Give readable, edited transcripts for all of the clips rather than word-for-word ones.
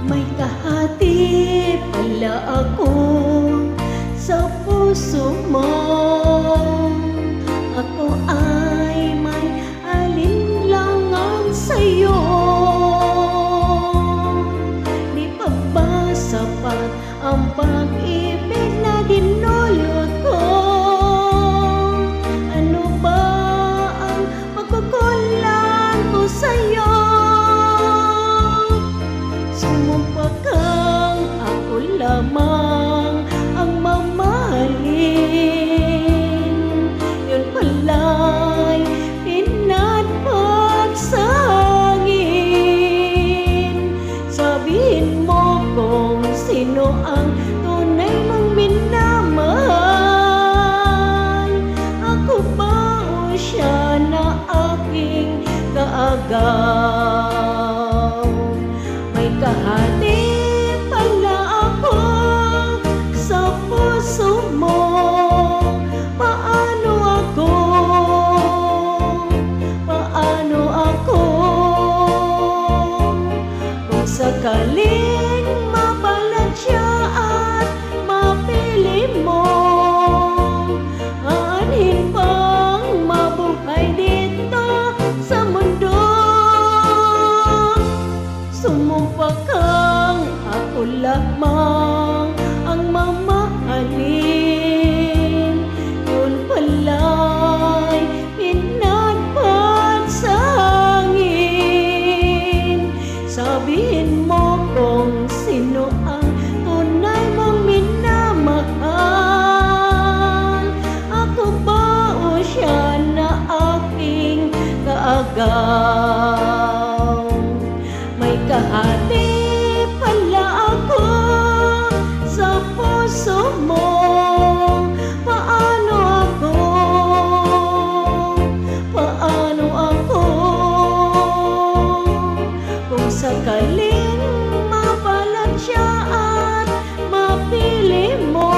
May kahati pala ako sa puso mo. Ako ay may alinlangan sa'yo. Di pa ba sapat ang pag-ibig na dinulot ko? Ano ba ang pagkukulang ko sa'yo? Sumumpa kang ako lamang ang mamahalin. Yun pala'y pinatpag sa hangin. Sabihin mo kung sino ang tunay mong minamahal. Ako ba o siya na aking kaagaw? May kahati pala ako sa puso mo. Paano ako? Paano ako? Kung sakaling mabalat siya at mapili mo, aanhin bang mabuhay dito sa mundo? Sumumpa kang ako lamang ang mamahalin. Yun pala'y pinatpad sa hangin. Sabihin mo kung sino ang tunay mong minamahal. Ako ba o siya na aking kaagaw? May kahati pala ako sa puso mo. Paano ako? Paano ako? Kung sakaling mabalat siya at mapili mo,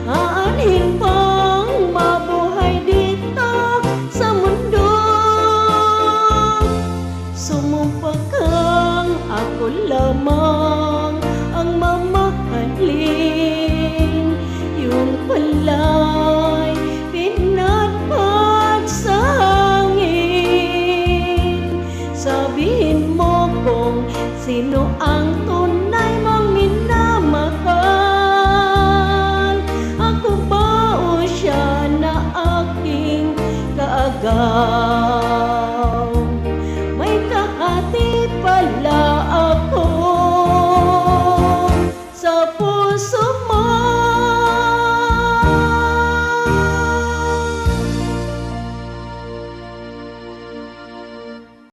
aanhin bang mabuhay dito sa mundo? Sumumpa kang ako lamang ang mamahalin. Yun pala'y pinatpad sa hangin. Sabihin mo kung sino ang tunay mong minamahal. Ako ba o siya na aking kaagaw?